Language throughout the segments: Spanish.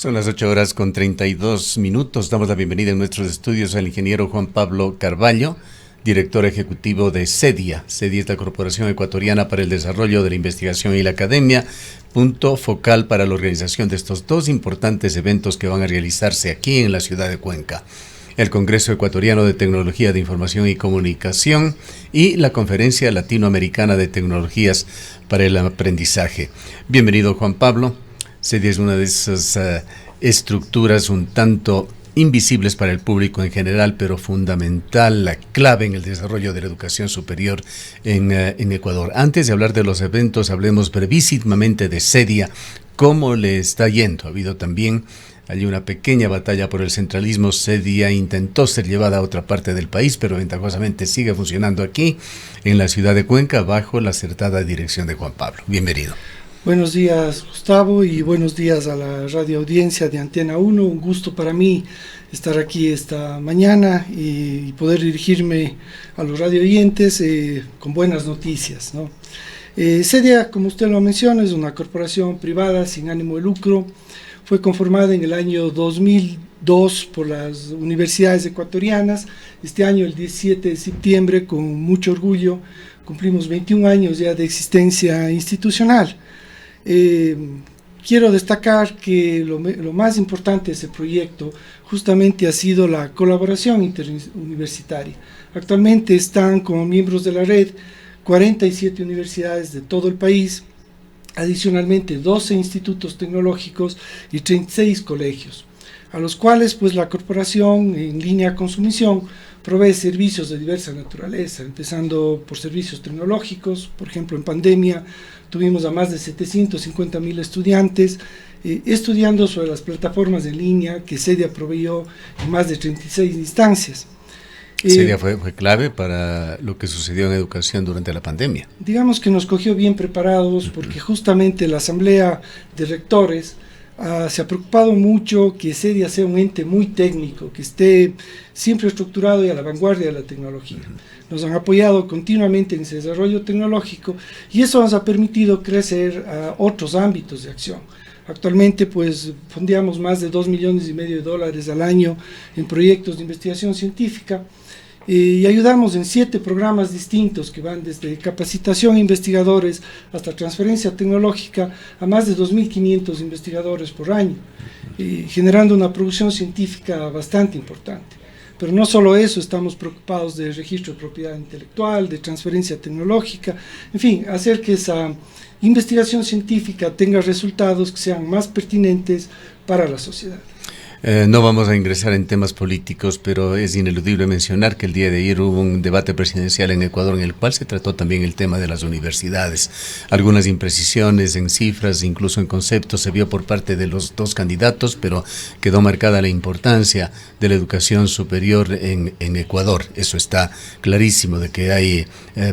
Son las 8:32. Damos la bienvenida en nuestros estudios al ingeniero Juan Pablo Carvalho, director ejecutivo de CEDIA. CEDIA es la Corporación Ecuatoriana para el Desarrollo de la Investigación y la Academia, punto focal para la organización de estos dos importantes eventos que van a realizarse aquí en la ciudad de Cuenca: el Congreso Ecuatoriano de Tecnología de Información y Comunicación y la Conferencia Latinoamericana de Tecnologías para el Aprendizaje. Bienvenido, Juan Pablo. CEDIA es una de esas estructuras un tanto invisibles para el público en general, pero fundamental, la clave en el desarrollo de la educación superior en Ecuador. Antes de hablar de los eventos, hablemos brevísimamente de CEDIA. ¿Cómo le está yendo? Ha habido también allí una pequeña batalla por el centralismo. CEDIA intentó ser llevada a otra parte del país, pero ventajosamente sigue funcionando aquí, en la ciudad de Cuenca, bajo la acertada dirección de Juan Pablo. Bienvenido. Buenos días, Gustavo, y buenos días a la radio audiencia de Antena 1. Un gusto para mí estar aquí esta mañana y poder dirigirme a los radio oyentes con buenas noticias, ¿no? CEDIA, como usted lo menciona, es una corporación privada sin ánimo de lucro. Fue conformada en el año 2002 por las universidades ecuatorianas. Este año, el 17 de septiembre, con mucho orgullo, cumplimos 21 años ya de existencia institucional. Quiero destacar que lo más importante de ese proyecto justamente ha sido la colaboración interuniversitaria. Actualmente están como miembros de la red 47 universidades de todo el país, adicionalmente 12 institutos tecnológicos y 36 colegios, a los cuales pues la corporación, en línea con su misión, provee servicios de diversa naturaleza, empezando por servicios tecnológicos. Por ejemplo, en pandemia tuvimos a más de 750,000 estudiantes estudiando sobre las plataformas en línea que CEDIA proveyó en más de 36 instancias. CEDIA fue clave para lo que sucedió en educación durante la pandemia. Digamos que nos cogió bien preparados, porque justamente la Asamblea de Rectores se ha preocupado mucho que CEDIA sea un ente muy técnico, que esté siempre estructurado y a la vanguardia de la tecnología. Nos han apoyado continuamente en ese desarrollo tecnológico y eso nos ha permitido crecer a otros ámbitos de acción. Actualmente pues fondeamos más de $2,5 millones al año en proyectos de investigación científica y ayudamos en 7 programas distintos que van desde capacitación a investigadores hasta transferencia tecnológica a más de 2.500 investigadores por año, generando una producción científica bastante importante. Pero no solo eso, estamos preocupados de registro de propiedad intelectual, de transferencia tecnológica, en fin, hacer que esa investigación científica tenga resultados que sean más pertinentes para la sociedad. No vamos a ingresar en temas políticos, pero es ineludible mencionar que el día de ayer hubo un debate presidencial en Ecuador en el cual se trató también el tema de las universidades. Algunas imprecisiones en cifras, incluso en conceptos, se vio por parte de los dos candidatos, pero quedó marcada la importancia de la educación superior en Ecuador. Eso está clarísimo, de que hay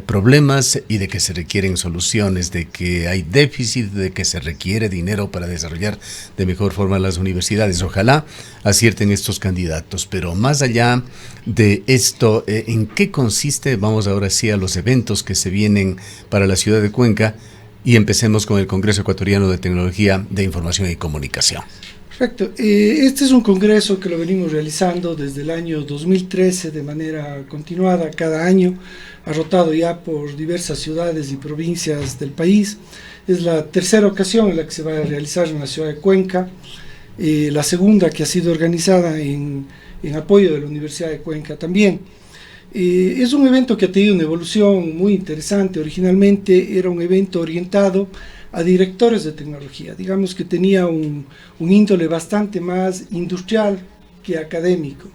problemas y de que se requieren soluciones, de que hay déficit, de que se requiere dinero para desarrollar de mejor forma las universidades. Ojalá acierten estos candidatos, pero más allá de esto, ¿en qué consiste? Vamos ahora sí a los eventos que se vienen para la ciudad de Cuenca y empecemos con el Congreso Ecuatoriano de Tecnología de Información y Comunicación. Perfecto. Este es un congreso que lo venimos realizando desde el año 2013 de manera continuada. Cada año ha rotado ya por diversas ciudades y provincias del país. Es la tercera ocasión en la que se va a realizar en la ciudad de Cuenca. La segunda que ha sido organizada en apoyo de la Universidad de Cuenca también. Es un evento que ha tenido una evolución muy interesante. Originalmente era un evento orientado a directores de tecnología, digamos que tenía un índole bastante más industrial que académico.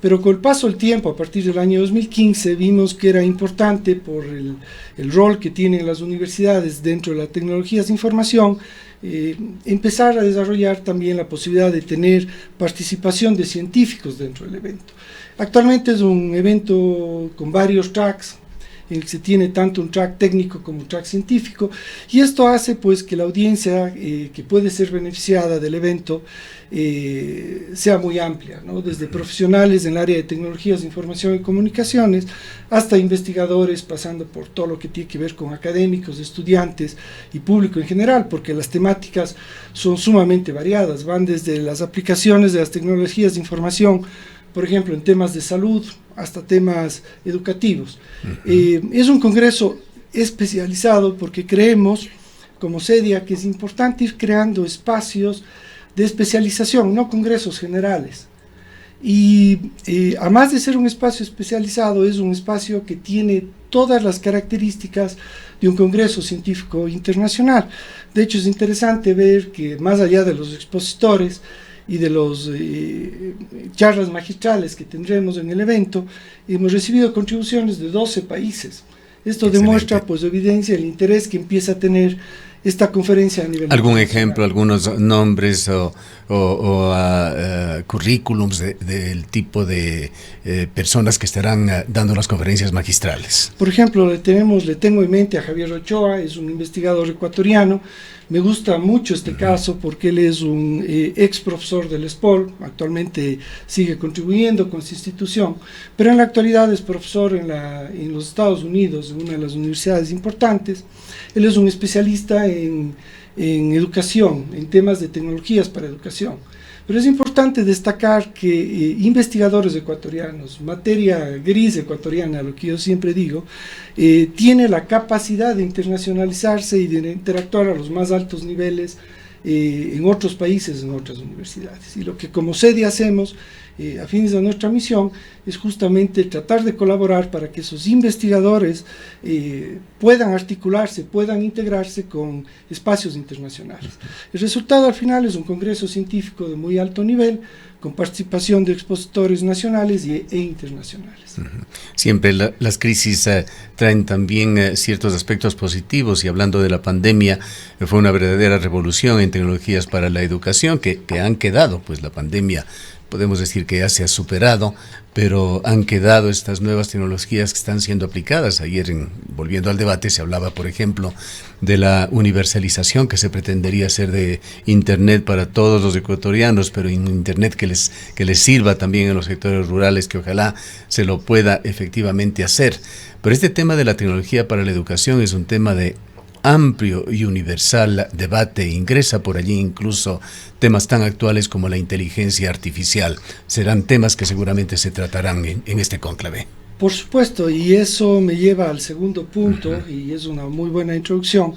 Pero con el paso del tiempo, a partir del año 2015, vimos que era importante, por el rol que tienen las universidades dentro de las tecnologías de información, empezar a desarrollar también la posibilidad de tener participación de científicos dentro del evento. Actualmente es un evento con varios tracks. en el que se tiene tanto un track técnico como un track científico, y esto hace pues que la audiencia que puede ser beneficiada del evento sea muy amplia, ¿no? Desde profesionales en el área de tecnologías de información y comunicaciones hasta investigadores, pasando por todo lo que tiene que ver con académicos, estudiantes y público en general, porque las temáticas son sumamente variadas, van desde las aplicaciones de las tecnologías de información, por ejemplo, en temas de salud, hasta temas educativos. Es un congreso especializado porque creemos, como CEDIA, que es importante ir creando espacios de especialización, no congresos generales. Y además de ser un espacio especializado, es un espacio que tiene todas las características de un congreso científico internacional. De hecho, es interesante ver que más allá de los expositores y de los charlas magistrales que tendremos en el evento, hemos recibido contribuciones de 12 países. Esto Excelente. Demuestra, pues, evidencia el interés que empieza a tener esta conferencia a nivel ¿Algún internacional. ejemplo, algunos nombres o currículums del tipo de personas que estarán dando las conferencias magistrales? Por ejemplo, le tengo en mente a Javier Ochoa, es un investigador ecuatoriano. Me gusta mucho este caso porque él es un ex profesor del SPOL, actualmente sigue contribuyendo con su institución, pero en la actualidad es profesor en los Estados Unidos, en una de las universidades importantes. Él es un especialista en educación, en temas de tecnologías para educación. Pero es importante destacar que investigadores ecuatorianos, materia gris ecuatoriana, lo que yo siempre digo, tiene la capacidad de internacionalizarse y de interactuar a los más altos niveles en otros países, en otras universidades. Y lo que como CEDIA hacemos a fines de nuestra misión es justamente tratar de colaborar para que esos investigadores puedan articularse, puedan integrarse con espacios internacionales. El resultado al final es un congreso científico de muy alto nivel, con participación de expositores nacionales e internacionales. Siempre las crisis traen también ciertos aspectos positivos, y hablando de la pandemia, fue una verdadera revolución en tecnologías para la educación que han quedado, pues la pandemia podemos decir que ya se ha superado, pero han quedado estas nuevas tecnologías que están siendo aplicadas. Ayer, volviendo al debate, se hablaba, por ejemplo, de la universalización que se pretendería hacer de Internet para todos los ecuatorianos, pero en Internet que les sirva también en los sectores rurales, que ojalá se lo pueda efectivamente hacer. Pero este tema de la tecnología para la educación es un tema de amplio y universal debate. Ingresa por allí incluso temas tan actuales como la inteligencia artificial. Serán temas que seguramente se tratarán en este cónclave. Por supuesto, y eso me lleva al segundo punto, y es una muy buena introducción.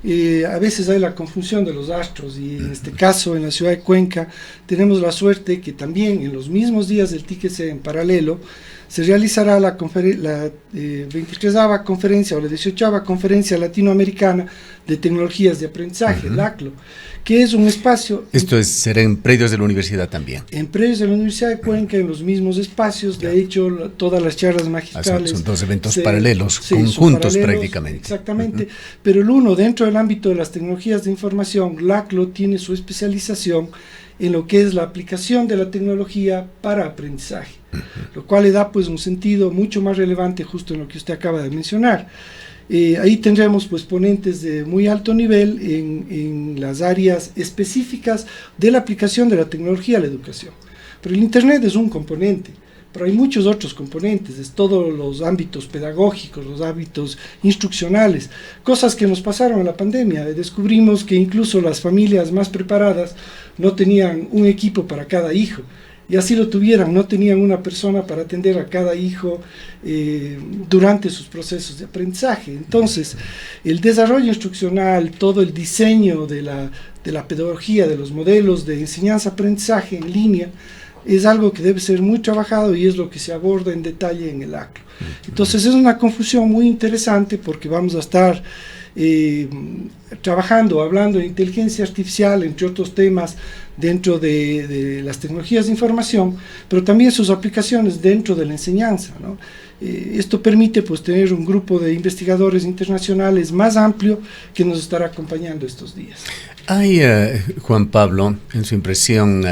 A veces hay la confusión de los astros, y en este caso en la ciudad de Cuenca tenemos la suerte que también en los mismos días del TICC en paralelo se realizará la 23ª conferencia o la 18ª conferencia latinoamericana de tecnologías de aprendizaje, LACLO, que es un espacio... Esto será en predios de la universidad también. En predios de la Universidad de Cuenca, en los mismos espacios. De hecho, todas las charlas magistrales... Son dos eventos paralelos, conjuntos prácticamente. Exactamente, pero el uno, dentro del ámbito de las tecnologías de información, LACLO tiene su especialización en lo que es la aplicación de la tecnología para aprendizaje, lo cual le da pues un sentido mucho más relevante justo en lo que usted acaba de mencionar. Ahí tendremos pues ponentes de muy alto nivel en las áreas específicas de la aplicación de la tecnología a la educación. Pero el Internet es un componente, pero hay muchos otros componentes, es todos los ámbitos pedagógicos, los ámbitos instruccionales, cosas que nos pasaron en la pandemia. Descubrimos que incluso las familias más preparadas no tenían un equipo para cada hijo, y así lo tuvieran, no tenían una persona para atender a cada hijo durante sus procesos de aprendizaje. Entonces, el desarrollo instruccional, todo el diseño de la pedagogía, de los modelos de enseñanza-aprendizaje en línea, es algo que debe ser muy trabajado y es lo que se aborda en detalle en el LACLO. Entonces es una confusión muy interesante porque vamos a estar trabajando, hablando de inteligencia artificial, entre otros temas, dentro de las tecnologías de información, pero también sus aplicaciones dentro de la enseñanza, ¿no? Esto permite pues tener un grupo de investigadores internacionales más amplio que nos estará acompañando estos días. Hay, Juan Pablo, en su impresión,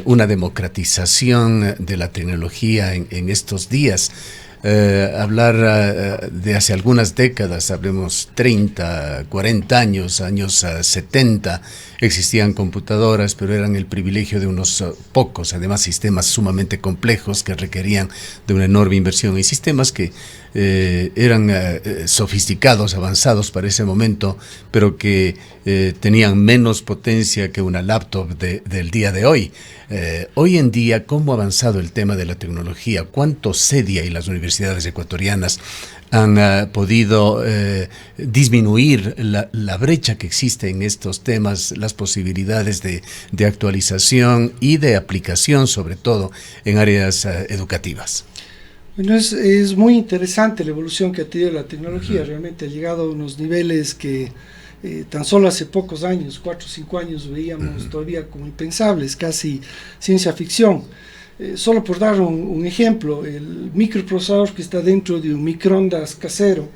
una democratización de la tecnología en estos días. hablar de hace algunas décadas, hablemos 30, 40 años, años 70, existían computadoras, pero eran el privilegio de unos pocos, además sistemas sumamente complejos que requerían de una enorme inversión y sistemas que eran sofisticados, avanzados para ese momento, pero que tenían menos potencia que una laptop del día de hoy. Hoy en día, ¿cómo ha avanzado el tema de la tecnología? ¿Cuánto CEDIA y las universidades ecuatorianas han podido disminuir la brecha que existe en estos temas, las posibilidades de actualización y de aplicación, sobre todo en áreas educativas? Bueno, es muy interesante la evolución que ha tenido la tecnología. Realmente ha llegado a unos niveles que tan solo hace pocos años, 4 o 5 años, veíamos todavía como impensables, casi ciencia ficción. Solo por dar un ejemplo, el microprocesador que está dentro de un microondas casero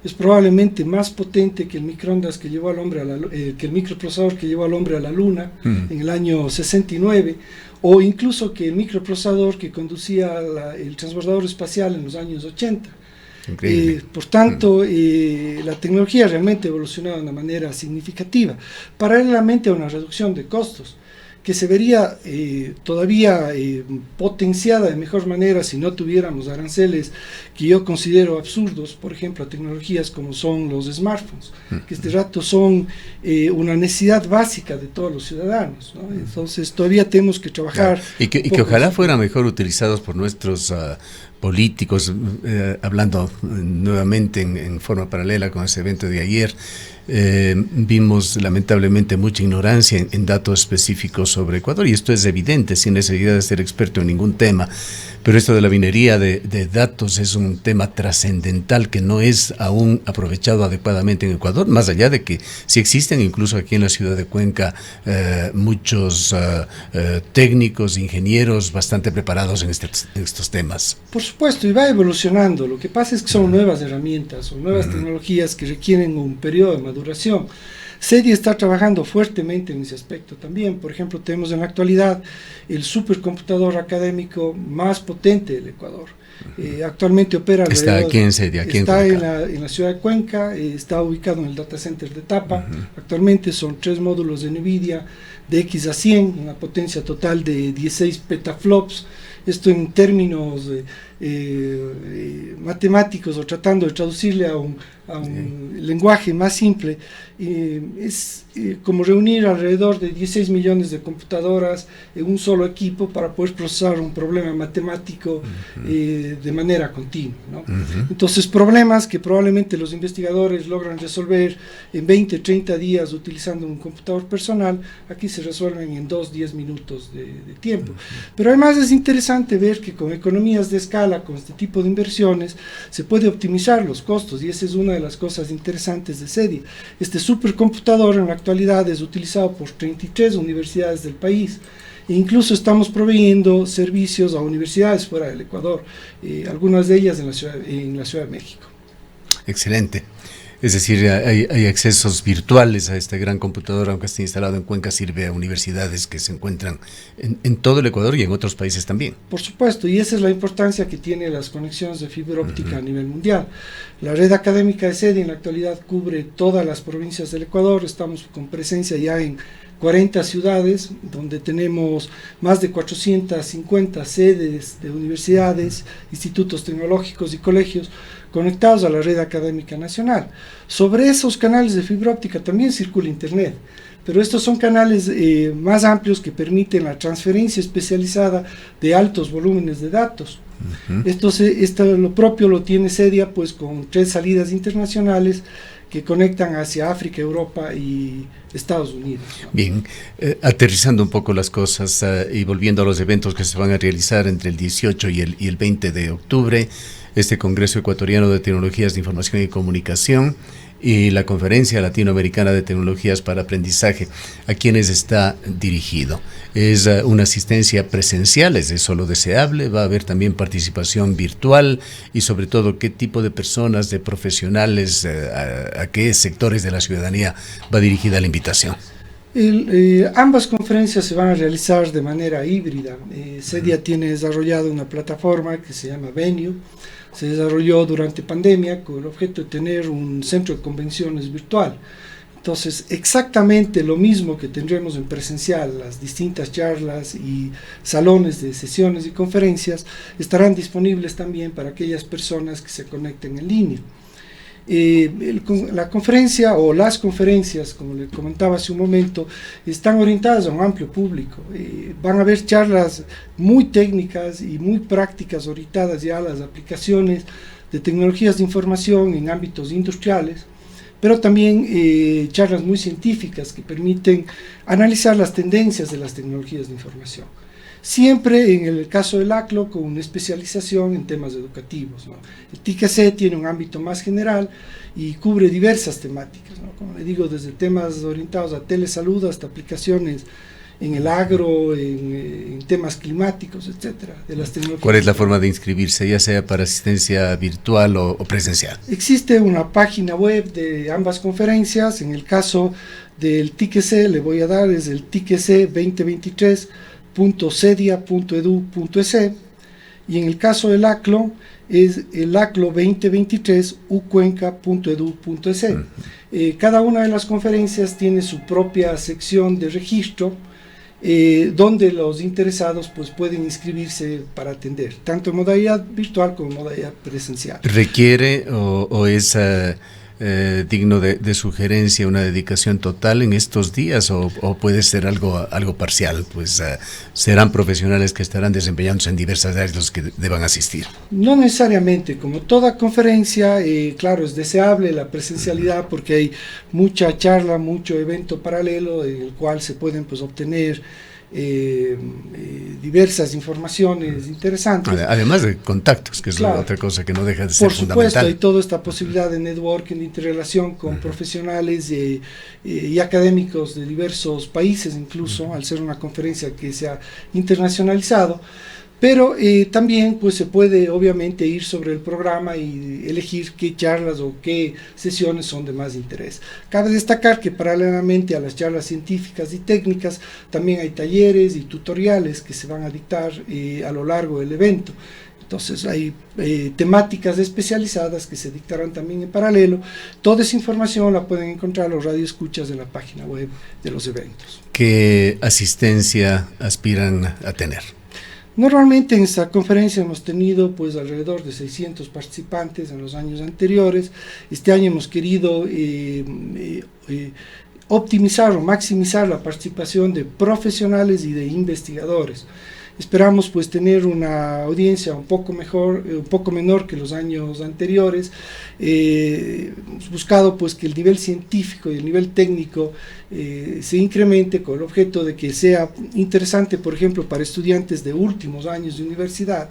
es probablemente más potente que el microondas que llevó al hombre que el microprocesador que llevó al hombre a la Luna en el año 69, o incluso que el microprocesador que conducía el transbordador espacial en los años 80. Por tanto, la tecnología realmente ha evolucionado de una manera significativa, paralelamente a una reducción de costos, que se vería todavía potenciada de mejor manera si no tuviéramos aranceles que yo considero absurdos, por ejemplo, a tecnologías como son los smartphones, que este rato son una necesidad básica de todos los ciudadanos, ¿no? Entonces todavía tenemos que trabajar. Claro. Y que ojalá fueran mejor utilizados por nuestros políticos, hablando nuevamente en forma paralela con ese evento de ayer. Vimos lamentablemente mucha ignorancia en datos específicos sobre Ecuador, y esto es evidente sin necesidad de ser experto en ningún tema, pero esto de la minería de datos es un tema trascendental que no es aún aprovechado adecuadamente en Ecuador, más allá de que sí existen incluso aquí en la ciudad de Cuenca muchos técnicos, ingenieros bastante preparados en estos temas. Por supuesto, y va evolucionando. Lo que pasa es que son nuevas herramientas, son nuevas tecnologías que requieren un periodo de maduración. CEDIA está trabajando fuertemente en ese aspecto también. Por ejemplo, tenemos en la actualidad el supercomputador académico más potente del Ecuador. Actualmente opera está aquí en CEDIA, está en la ciudad de Cuenca, está ubicado en el data center de Tapa. Actualmente son 3 módulos de NVIDIA de X a 100, una potencia total de 16 petaflops. Esto en términos matemáticos, o tratando de traducirle a un lenguaje más simple, es como reunir alrededor de 16 millones de computadoras en un solo equipo para poder procesar un problema matemático de manera continua, ¿no? Entonces, problemas que probablemente los investigadores logran resolver en 20, 30 días utilizando un computador personal, aquí se resuelven en 2-10 minutos de tiempo. Pero además es interesante ver que con economías de escala, con este tipo de inversiones, se puede optimizar los costos, y esa es una de las cosas interesantes de CEDIA. Este supercomputador en la actualidad es utilizado por 33 universidades del país, e incluso estamos proveyendo servicios a universidades fuera del Ecuador, algunas de ellas en la Ciudad de México. Excelente. Es decir, hay accesos virtuales a este gran computador, aunque esté instalado en Cuenca, sirve a universidades que se encuentran en todo el Ecuador y en otros países también. Por supuesto, y esa es la importancia que tienen las conexiones de fibra óptica a nivel mundial. La red académica de CEDIA en la actualidad cubre todas las provincias del Ecuador. Estamos con presencia ya en 40 ciudades, donde tenemos más de 450 sedes de universidades, institutos tecnológicos y colegios conectados a la red académica nacional. Sobre esos canales de fibra óptica también circula internet, pero estos son canales más amplios que permiten la transferencia especializada de altos volúmenes de datos. Esto lo propio lo tiene CEDIA, pues, con 3 salidas internacionales que conectan hacia África, Europa y Estados Unidos, ¿no? Bien, aterrizando un poco las cosas y volviendo a los eventos que se van a realizar entre el 18 y el 20 de octubre, este Congreso Ecuatoriano de Tecnologías de Información y Comunicación y la Conferencia Latinoamericana de Tecnologías para Aprendizaje, ¿a quiénes está dirigido? ¿Es una asistencia presencial? ¿Es eso lo deseable? ¿Va a haber también participación virtual? Y sobre todo, ¿qué tipo de personas, de profesionales, a qué sectores de la ciudadanía va dirigida la invitación? Ambas conferencias se van a realizar de manera híbrida. CEDIA tiene desarrollado una plataforma que se llama Venue, se desarrolló durante pandemia con el objeto de tener un centro de convenciones virtual. Entonces, exactamente lo mismo que tendremos en presencial, las distintas charlas y salones de sesiones y conferencias, estarán disponibles también para aquellas personas que se conecten en línea. La conferencia o las conferencias, como le comentaba hace un momento, están orientadas a un amplio público. Van a haber charlas muy técnicas y muy prácticas orientadas ya a las aplicaciones de tecnologías de información en ámbitos industriales, pero también charlas muy científicas que permiten analizar las tendencias de las tecnologías de información. Siempre en el caso del ACLO con una especialización en temas educativos, ¿no? El TIC-C tiene un ámbito más general y cubre diversas temáticas, ¿no? Como le digo, desde temas orientados a telesalud hasta aplicaciones en el agro, en temas climáticos, etcétera, de las tecnologías. ¿Cuál es la forma de inscribirse, ya sea para asistencia virtual o presencial? Existe una página web de ambas conferencias. En el caso del TIC-C le voy a dar, es el TIC-C2023.cedia.edu.es, y en el caso del ACLO es el ACLO 2023 ucuenca.edu.es. Cada una de las conferencias tiene su propia sección de registro, donde los interesados pues pueden inscribirse para atender, tanto en modalidad virtual como en modalidad presencial. ¿Requiere o es digno de sugerencia una dedicación total en estos días o puede ser algo parcial? Pues serán profesionales que estarán desempeñándose en diversas áreas los que deban asistir. No necesariamente, como toda conferencia, claro, es deseable la presencialidad porque hay mucha charla, mucho evento paralelo en el cual se pueden pues obtener diversas informaciones interesantes. Además de contactos, que es la otra cosa que no deja de ser fundamental. Por supuesto, hay toda esta posibilidad de networking, de interrelación con profesionales y académicos de diversos países, incluso al ser una conferencia que se ha internacionalizado. Pero también pues se puede obviamente ir sobre el programa y elegir qué charlas o qué sesiones son de más interés. Cabe destacar que paralelamente a las charlas científicas y técnicas también hay talleres y tutoriales que se van a dictar a lo largo del evento. Entonces hay temáticas especializadas que se dictarán también en paralelo. Toda esa información la pueden encontrar los radioescuchas en la página web de los eventos. ¿Qué asistencia aspiran a tener? Normalmente en esta conferencia hemos tenido pues alrededor de 600 participantes en los años anteriores. Este año hemos querido optimizar o maximizar la participación de profesionales y de investigadores. Esperamos pues tener una audiencia un poco menor que los años anteriores. Hemos buscado pues que el nivel científico y el nivel técnico se incremente con el objeto de que sea interesante, por ejemplo, para estudiantes de últimos años de universidad,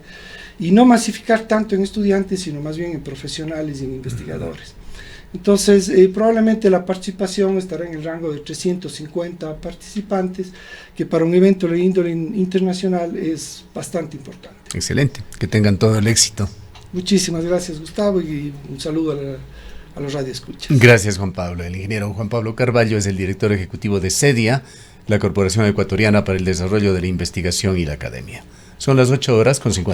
y no masificar tanto en estudiantes, sino más bien en profesionales y en investigadores. Entonces, probablemente la participación estará en el rango de 350 participantes, que para un evento de índole internacional es bastante importante. Excelente, que tengan todo el éxito. Muchísimas gracias, Gustavo, y un saludo a los radioescuchas. Gracias, Juan Pablo. El ingeniero Juan Pablo Carvalho es el director ejecutivo de CEDIA, la Corporación Ecuatoriana para el Desarrollo de la Investigación y la Academia. Son las 8:50.